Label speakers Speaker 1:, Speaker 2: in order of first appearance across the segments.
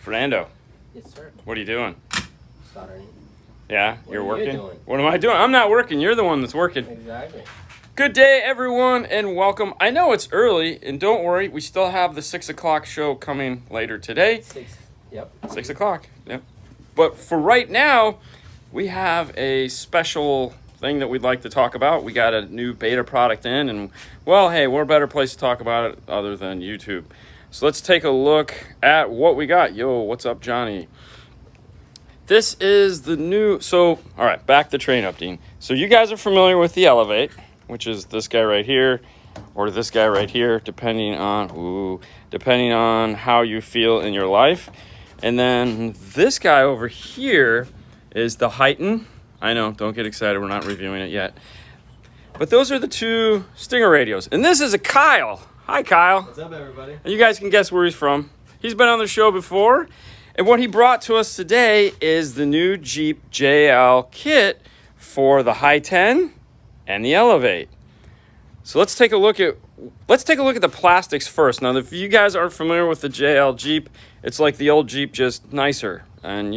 Speaker 1: Fernando,
Speaker 2: Yes, sir.
Speaker 1: what are you doing?
Speaker 2: Soldering.
Speaker 1: Yeah,
Speaker 2: What
Speaker 1: you're
Speaker 2: are you
Speaker 1: working?
Speaker 2: doing?
Speaker 1: What am I doing? I'm not working. You're the one that's working.
Speaker 2: Exactly.
Speaker 1: Good day, everyone, and welcome. I know it's early, and don't worry, we still have the 6 o'clock show coming later today.
Speaker 2: 6. Yep.
Speaker 1: 6 o'clock, yep. But for right now, we have a special thing that we'd like to talk about. We got a new beta product in, and, well, hey, we're a better place to talk about it other than YouTube. So let's take a look at what we got. Yo, what's up, Johnny? This is the new, all right, back to train updating. So you guys are familiar with the Elevate, which is this guy right here, or this guy right here, depending on how you feel in your life. And then this guy over here is the Heighten. I know, don't get excited, we're not reviewing it yet. But those are the two Stinger radios. And this is a Kyle. Hi, Kyle.
Speaker 2: What's up, everybody?
Speaker 1: And you guys can guess where he's from. He's been on the show before. And what he brought to us today is the new Jeep JL kit for the High 10 and the Elevate. So let's take a look at the plastics first. Now, if you guys aren't familiar with the JL Jeep, it's like the old Jeep, just nicer. And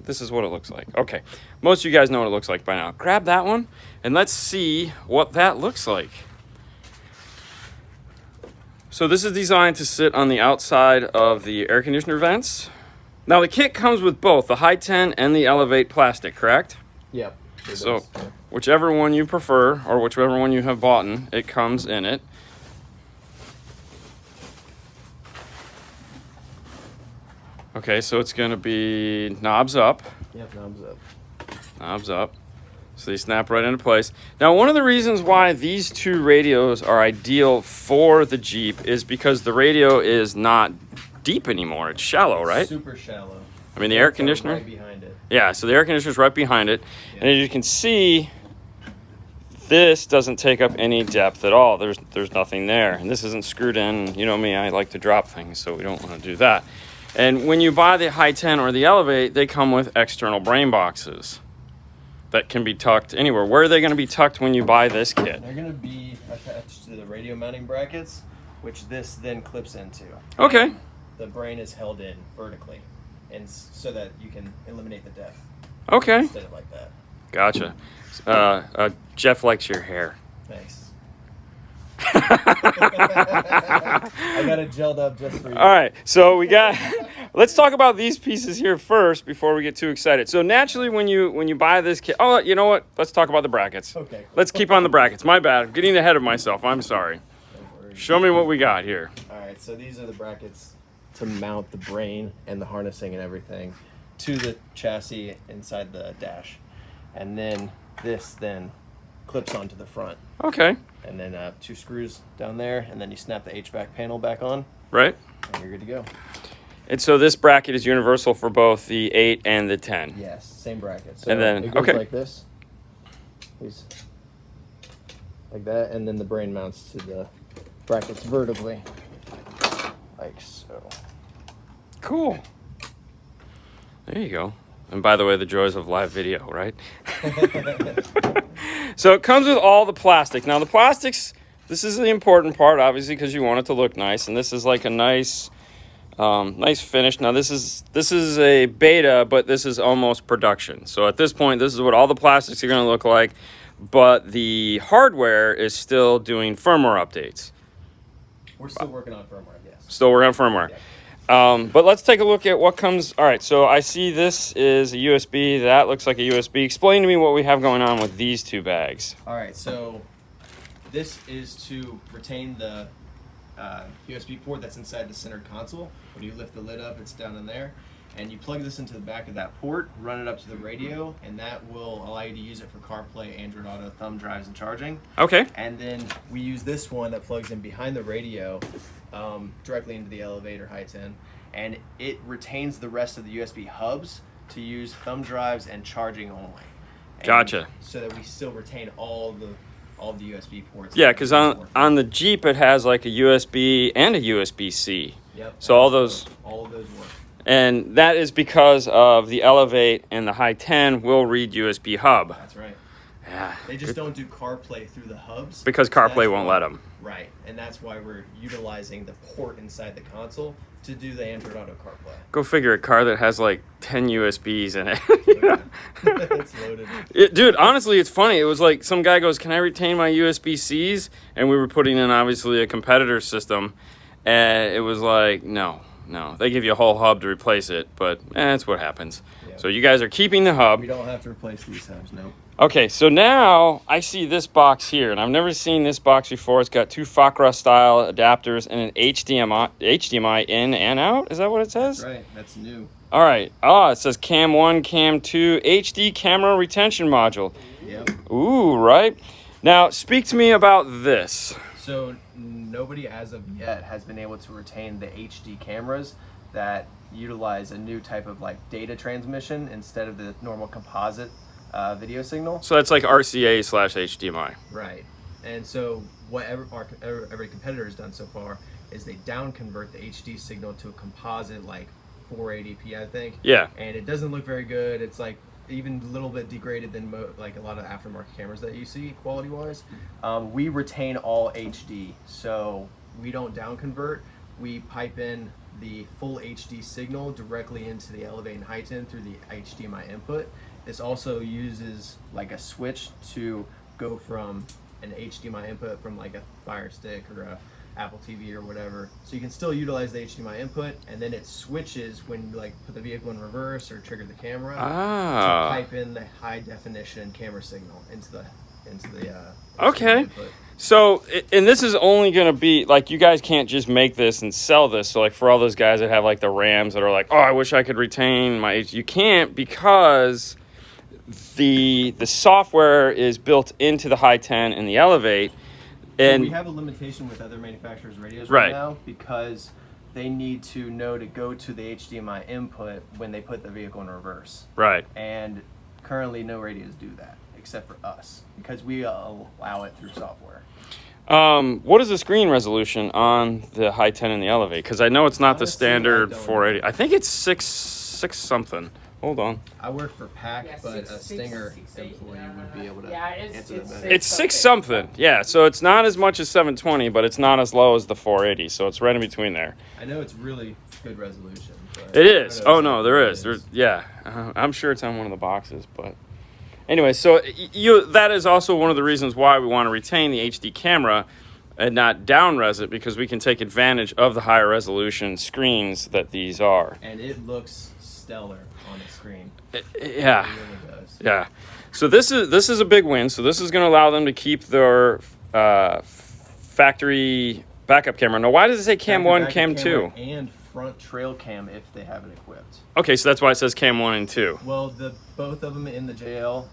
Speaker 1: this is what it looks like. Okay, most of you guys know what it looks like by now. Grab that one, and let's see what that looks like. So this is designed to sit on the outside of the air conditioner vents. Now, the kit comes with both the High 10 and the Elevate plastic, correct?
Speaker 2: Yep.
Speaker 1: So whichever one you prefer, or whichever one you have bought in, it comes in it. Okay, so it's going to be knobs up.
Speaker 2: Yep, knobs up.
Speaker 1: Knobs up. So they snap right into place. Now, one of the reasons why these two radios are ideal for the Jeep is because the radio is not deep anymore. It's shallow, right?
Speaker 2: Super shallow.
Speaker 1: I mean, the air conditioner.
Speaker 2: Right behind it.
Speaker 1: Yeah, so the air conditioner's right behind it.
Speaker 2: Yeah.
Speaker 1: And as you can see, this doesn't take up any depth at all. There's nothing there. And this isn't screwed in. You know me, I like to drop things, so we don't want to do that. And when you buy the High 10 or the Elevate, they come with external brain boxes that can be tucked anywhere. Where are they going to be tucked when you buy this kit?
Speaker 2: They're going to be attached to the radio mounting brackets, which this then clips into.
Speaker 1: Okay.
Speaker 2: The brain is held in vertically, and so that you can eliminate the depth.
Speaker 1: Okay.
Speaker 2: Instead of like that.
Speaker 1: Gotcha. Jeff likes your hair.
Speaker 2: Thanks. I got it gelled up just for you.
Speaker 1: All right, so let's talk about these pieces here first before we get too excited. So naturally, when you buy this kit, oh, you know what? Let's talk about the brackets.
Speaker 2: Okay.
Speaker 1: Let's keep on the brackets. My bad. I'm getting ahead of myself. I'm sorry. Show me what we got here.
Speaker 2: All right, so these are the brackets to mount the brain and the harnessing and everything to the chassis inside the dash. And then this then clips onto the front.
Speaker 1: Okay.
Speaker 2: And then 2 screws down there, and then you snap the HVAC panel back on,
Speaker 1: Right.
Speaker 2: and you're good to go.
Speaker 1: And so this bracket is universal for both the 8 and the 10.
Speaker 2: Yes, same bracket. So
Speaker 1: And then-
Speaker 2: it goes
Speaker 1: okay.
Speaker 2: like this. Like that, and then the brain mounts to the brackets vertically. Like so.
Speaker 1: Cool. There you go. And by the way, the joys of live video, right? So it comes with all the plastic. Now the plastics, this is the important part, obviously, because you want it to look nice. And this is like a nice finish. Now this is a beta, but this is almost production. So at this point, this is what all the plastics are going to look like. But the hardware is still doing firmware updates.
Speaker 2: We're still working on firmware, yes.
Speaker 1: Still working on firmware.
Speaker 2: Yeah.
Speaker 1: But let's take a look at what comes. All right, so I see this is a USB. That looks like a USB. Explain to me what we have going on with these two bags.
Speaker 2: All right, so this is to retain the USB port that's inside the center console. When you lift the lid up, it's down in there. And you plug this into the back of that port, run it up to the radio, and that will allow you to use it for CarPlay, Android Auto, thumb drives, and charging.
Speaker 1: Okay.
Speaker 2: And then we use this one that plugs in behind the radio directly into the elevator High 10, and it retains the rest of the USB hubs to use thumb drives and charging only. And
Speaker 1: Gotcha.
Speaker 2: So that we still retain all the USB ports.
Speaker 1: Yeah, because on the Jeep it has like a USB and a USB-C.
Speaker 2: Yep.
Speaker 1: So all of
Speaker 2: those work.
Speaker 1: And that is because of the Elevate and the High 10 will read USB hub.
Speaker 2: That's right.
Speaker 1: Yeah.
Speaker 2: They just don't do CarPlay through the hubs.
Speaker 1: Because
Speaker 2: So
Speaker 1: CarPlay
Speaker 2: that's
Speaker 1: won't
Speaker 2: why-
Speaker 1: let them.
Speaker 2: Right, and that's why we're utilizing the port inside the console to do the Android Auto CarPlay.
Speaker 1: Go figure, a car that has like 10 USBs in it.
Speaker 2: It's loaded.
Speaker 1: Dude, honestly, it's funny. It was like some guy goes, "Can I retain my USB-Cs?" And we were putting in obviously a competitor system, and it was like, no. They give you a whole hub to replace it, but that's what happens.
Speaker 2: Yeah.
Speaker 1: So you guys are keeping the hub.
Speaker 2: We don't have to replace these hubs, nope.
Speaker 1: Okay, so now I see this box here, and I've never seen this box before. It's got 2 Fakra style adapters and an HDMI in and out. Is that what it says?
Speaker 2: That's right, that's new.
Speaker 1: All right. Oh, it says Cam 1, Cam 2, HD camera retention module.
Speaker 2: Yep.
Speaker 1: Ooh, right. Now, speak to me about this.
Speaker 2: So nobody as of yet has been able to retain the HD cameras that utilize a new type of like data transmission instead of the normal composite video signal.
Speaker 1: So that's like RCA/HDMI.
Speaker 2: Right. And so what every competitor has done so far is they down convert the HD signal to a composite like 480p, I think.
Speaker 1: Yeah.
Speaker 2: And it doesn't look very good. It's like even a little bit degraded than like a lot of aftermarket cameras that you see quality wise. We retain all HD, so we don't down convert. We pipe in the full HD signal directly into the Elevate and Heighten through the HDMI input. This also uses like a switch to go from an HDMI input from like a Fire Stick or a Apple TV or whatever. So you can still utilize the HDMI input, and then it switches when you like put the vehicle in reverse or trigger the camera to pipe in the high definition camera signal into the
Speaker 1: Okay.
Speaker 2: input.
Speaker 1: So, and this is only going to be, like, you guys can't just make this and sell this. So, like, for all those guys that have, like, the Rams that are like, oh, I wish I could retain my... You can't because the software is built into the High-10 and the Elevate. And
Speaker 2: we have a limitation with other manufacturers' radios
Speaker 1: Right.
Speaker 2: right now because they need to know to go to the HDMI input when they put the vehicle in reverse.
Speaker 1: Right.
Speaker 2: And currently no radios do that except for us because we allow it through software.
Speaker 1: What is the screen resolution on the High-10 and the Elevate? Because I know it's not the
Speaker 2: Honestly,
Speaker 1: standard
Speaker 2: I don't
Speaker 1: 480. I think it's six something. Hold on.
Speaker 2: I work for PAC,
Speaker 3: Yeah,
Speaker 2: but a
Speaker 3: six,
Speaker 2: Stinger
Speaker 3: six, eight,
Speaker 2: employee
Speaker 3: yeah,
Speaker 2: would be able to
Speaker 3: yeah,
Speaker 2: answer
Speaker 3: it's
Speaker 2: that better.
Speaker 3: six.
Speaker 1: It's 6 something. Yeah, so it's not as much as 720, but it's not as low as the 480. So it's right in between there.
Speaker 2: I know it's really good resolution. But
Speaker 1: It is.
Speaker 2: I don't know
Speaker 1: Oh
Speaker 2: exactly
Speaker 1: no, there
Speaker 2: what it
Speaker 1: is. There's yeah. I'm sure it's on one of the boxes, but anyway, so that is also one of the reasons why we want to retain the HD camera and not down-res it, because we can take advantage of the higher resolution screens that these are.
Speaker 2: And it looks stellar on the screen.
Speaker 1: Yeah.
Speaker 2: It really does.
Speaker 1: Yeah. So this is a big win. So this is going to allow them to keep their factory backup camera. Now, why does it say Cam 1,
Speaker 2: Backup
Speaker 1: Cam
Speaker 2: camera
Speaker 1: 2?
Speaker 2: and front trail cam if they have it equipped.
Speaker 1: Okay, so that's why it says Cam 1 and 2.
Speaker 2: Well, both of them in the JL.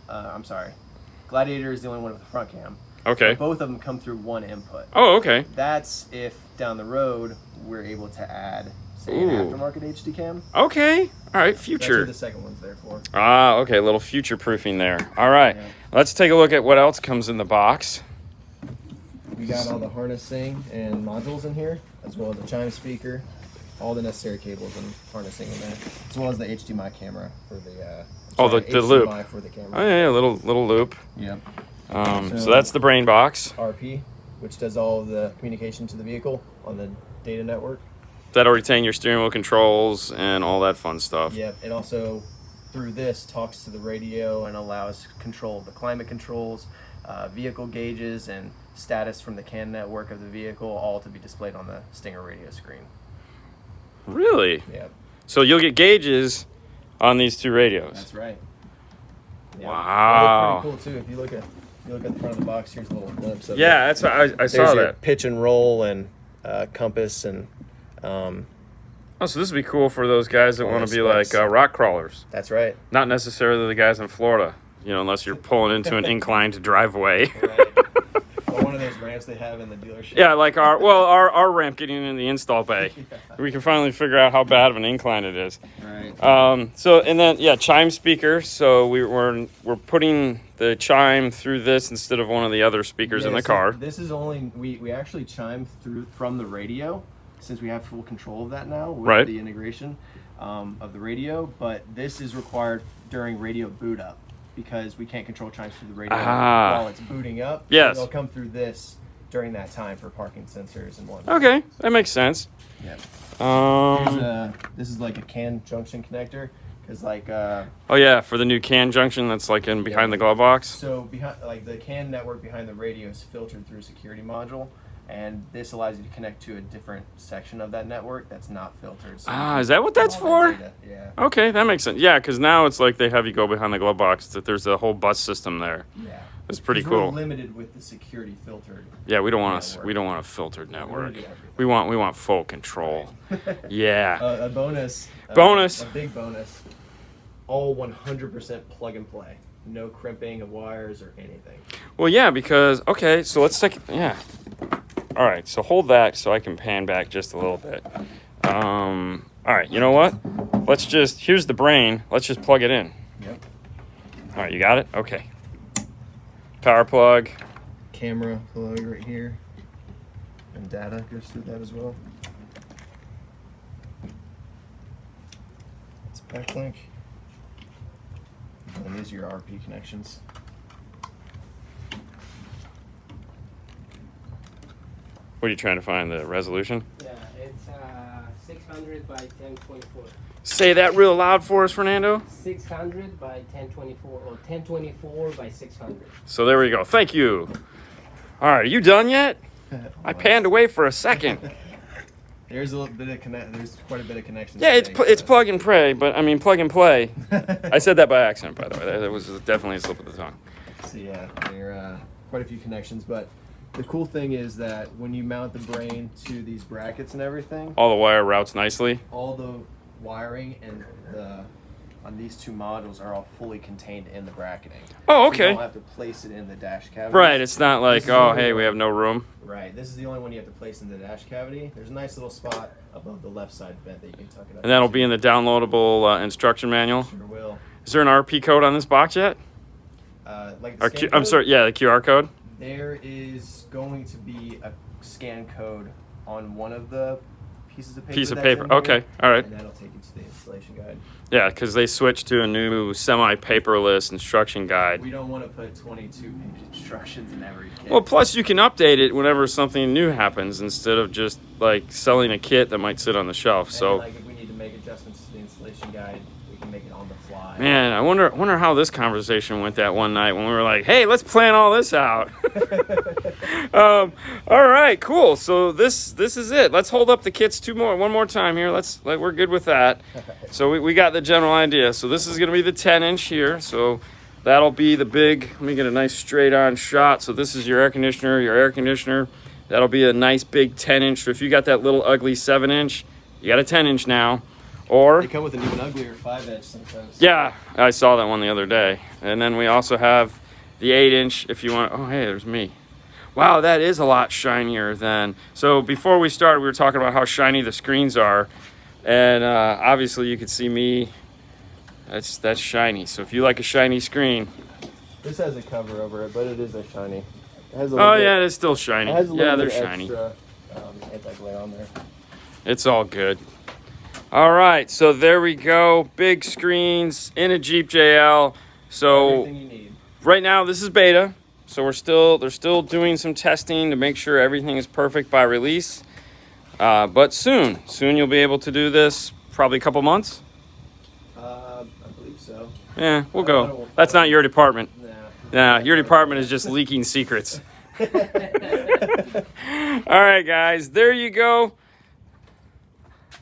Speaker 2: Gladiator is the only one with a front cam.
Speaker 1: Okay.
Speaker 2: Both of them come through one input.
Speaker 1: Oh, okay.
Speaker 2: That's if down the road we're able to add, say,
Speaker 1: Ooh.
Speaker 2: an aftermarket HD cam.
Speaker 1: Okay. All right,
Speaker 2: That's
Speaker 1: future.
Speaker 2: what the second one's there for.
Speaker 1: Ah, okay, a little future proofing there. All right,
Speaker 2: Yeah.
Speaker 1: let's take a look at what else comes in the box.
Speaker 2: We got all the harnessing and modules in here, as well as the chime speaker, all the necessary cables and harnessing in there, as well as the HDMI camera for the.
Speaker 1: The loop.
Speaker 2: HDMI for the camera.
Speaker 1: Oh yeah, a little loop.
Speaker 2: Yep.
Speaker 1: So that's the brain box.
Speaker 2: RP, which does all of the communication to the vehicle on the data network.
Speaker 1: That'll retain your steering wheel controls and all that fun stuff.
Speaker 2: Yep. It also, through this, talks to the radio and allows control of the climate controls, vehicle gauges, and status from the CAN network of the vehicle, all to be displayed on the Stinger radio screen.
Speaker 1: Really?
Speaker 2: Yep.
Speaker 1: So you'll get gauges on these two radios.
Speaker 2: That's right. Yep.
Speaker 1: Wow.
Speaker 2: They look pretty cool too. If you look at the front of the box, here's a little glimpse of it.
Speaker 1: Yeah, that's what I
Speaker 2: There's
Speaker 1: saw
Speaker 2: your
Speaker 1: that.
Speaker 2: pitch and roll and compass and
Speaker 1: Oh, so this would be cool for those guys that
Speaker 2: All
Speaker 1: want
Speaker 2: those
Speaker 1: to be like
Speaker 2: specs.
Speaker 1: rock crawlers.
Speaker 2: that's right.
Speaker 1: Not necessarily the guys in Florida, unless you're pulling into an inclined driveway.
Speaker 2: Right. Or one of those ramps they have in the dealership.
Speaker 1: Yeah, like our ramp getting in the install bay. We can finally figure out how bad of an incline it is.
Speaker 2: Right.
Speaker 1: So and then chime speaker. So we're putting the chime through this instead of one of the other speakers in the
Speaker 2: so
Speaker 1: car.
Speaker 2: This is only we actually chime through from the radio, since we have full control of that now with
Speaker 1: Right.
Speaker 2: the integration of the radio. But this is required during radio boot up. because we can't control chimes through the radio
Speaker 1: Ah.
Speaker 2: while it's booting up.
Speaker 1: Yes.
Speaker 2: So they'll come through this during that time for parking sensors and whatnot.
Speaker 1: Okay, that makes sense.
Speaker 2: Yeah.
Speaker 1: Um,
Speaker 2: This is like a CAN junction connector, because
Speaker 1: oh yeah, for the new CAN junction that's like in behind the glove box.
Speaker 2: so behind like the CAN network behind the radio is filtered through a security module, and this allows you to connect to a different section of that network that's not filtered. So
Speaker 1: Ah, is that what that's for?
Speaker 2: Yeah.
Speaker 1: Okay, that makes sense. Yeah, because now it's like they have you go behind the glove box. That there's a whole bus system there.
Speaker 2: Yeah.
Speaker 1: It's pretty
Speaker 2: 'Cause we're
Speaker 1: cool.
Speaker 2: limited with the security filtered.
Speaker 1: Yeah, we don't want
Speaker 2: network.
Speaker 1: a filtered
Speaker 2: We wanna
Speaker 1: network.
Speaker 2: do everything.
Speaker 1: We want full control. Yeah.
Speaker 2: A bonus.
Speaker 1: Bonus.
Speaker 2: A big bonus. All 100% plug and play. No crimping of wires or anything.
Speaker 1: Well, yeah, because okay, so let's take yeah. All right, so hold that so I can pan back just a little bit. All right, you know what? Let's just here's the brain. Let's just plug it in.
Speaker 2: Yep.
Speaker 1: All right, you got it? Okay. Power plug.
Speaker 2: Camera plug right here. And data goes through that as well. It's backlink. And these are your RP connections.
Speaker 1: What are you trying to find? The resolution?
Speaker 3: Yeah, it's 600 by 1024.
Speaker 1: Say that real loud for us, Fernando.
Speaker 3: 600 by 1024 or 1024 by 600.
Speaker 1: So there we go. Thank you. All right, are you done yet? I panned away for a second.
Speaker 2: There's a little bit of There's quite a bit of connections.
Speaker 1: Yeah, it's
Speaker 2: today,
Speaker 1: it's plug and play, but I mean plug and play. I said that by accident, by the way. That was definitely a slip of the tongue.
Speaker 2: So yeah, there are quite a few connections, but the cool thing is that when you mount the brain to these brackets and everything,
Speaker 1: All the wire routes nicely.
Speaker 2: all the wiring and on these two modules are all fully contained in the bracketing.
Speaker 1: Oh,
Speaker 2: So
Speaker 1: okay.
Speaker 2: you don't have to place it in the dash cavity.
Speaker 1: Right, it's not like,
Speaker 2: This is
Speaker 1: oh,
Speaker 2: only
Speaker 1: hey,
Speaker 2: one.
Speaker 1: we have no room.
Speaker 2: Right. This is the only one you have to place in the dash cavity. There's a nice little spot above the left side vent that you can tuck it up.
Speaker 1: And that'll be in the downloadable instruction manual.
Speaker 2: Sure will.
Speaker 1: Is there an RP code on this box yet?
Speaker 2: Like the
Speaker 1: Or
Speaker 2: scan
Speaker 1: I'm
Speaker 2: code,
Speaker 1: sorry, yeah, the QR code.
Speaker 2: There is going to be a scan code on one of the pieces of paper.
Speaker 1: Piece of
Speaker 2: that's
Speaker 1: paper.
Speaker 2: in here,
Speaker 1: Okay, all right.
Speaker 2: And that'll take you to the installation guide.
Speaker 1: Yeah, because they switched to a new semi-paperless instruction guide.
Speaker 2: We don't want to put 22-page instructions in every kit.
Speaker 1: Well, plus you can update it whenever something new happens instead of just like selling a kit that might sit on the shelf.
Speaker 2: And,
Speaker 1: So,
Speaker 2: like, if we need to make adjustments to the installation guide, we can make it on the fly.
Speaker 1: man, I wonder how this conversation went that one night when we were like, "Hey, let's plan all this out." All right, cool. So this is it. Let's hold up the kits one more time here. We're good with that. So we got the general idea. So this is gonna be the 10-inch here. So that'll be the big. Let me get a nice straight on shot. So this is your air conditioner. That'll be a nice big 10-inch. So if you got that little ugly 7-inch, you got a 10-inch now. Or
Speaker 2: They come with an even uglier 5-inch sometimes.
Speaker 1: yeah, I saw that one the other day. And then we also have the 8-inch if you want. Oh, hey, there's me. Wow, that is a lot shinier than. So before we started, we were talking about how shiny the screens are. And obviously you can see me. That's shiny. So if you like a shiny screen.
Speaker 2: This has a cover over it, but it is a shiny. It has a
Speaker 1: Oh,
Speaker 2: little bit,
Speaker 1: yeah, it's still shiny.
Speaker 2: It has a little
Speaker 1: Yeah,
Speaker 2: bit
Speaker 1: they're
Speaker 2: of
Speaker 1: shiny.
Speaker 2: extra, anti-glare on there.
Speaker 1: It's all good. All right, so there we go. Big screens in a Jeep JL. So
Speaker 2: Everything you need.
Speaker 1: right now this is beta. So they're still doing some testing to make sure everything is perfect by release. But soon you'll be able to do this. Probably a couple months.
Speaker 2: I believe so.
Speaker 1: Yeah, we'll
Speaker 2: I
Speaker 1: go.
Speaker 2: don't-
Speaker 1: That's not your department.
Speaker 2: Nah.
Speaker 1: Nah, your department is just leaking secrets. All right, guys, there you go.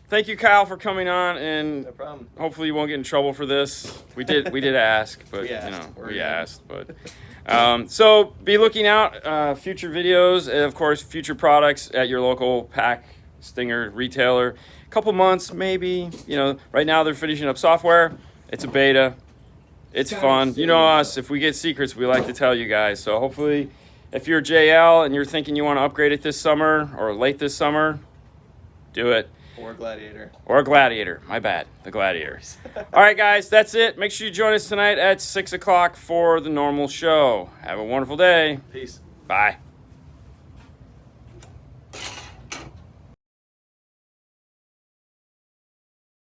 Speaker 1: Thank you, Kyle, for coming on, and
Speaker 2: No problem.
Speaker 1: hopefully you won't get in trouble for this. We did ask, but
Speaker 2: We asked.
Speaker 1: we asked, but so be looking out future videos and of course future products at your local PAC Stinger retailer. Couple months maybe. Right now they're finishing up software. It's a beta. It's fun. You know us. If we get secrets, we like to tell you guys. So hopefully, if you're JL and you're thinking you want to upgrade it this summer or late this summer, do it.
Speaker 2: Or Gladiator.
Speaker 1: Or a Gladiator. My bad. The Gladiators. All right, guys. That's it. Make sure you join us tonight at 6 o'clock for the normal show. Have a wonderful day.
Speaker 2: Peace.
Speaker 1: Bye.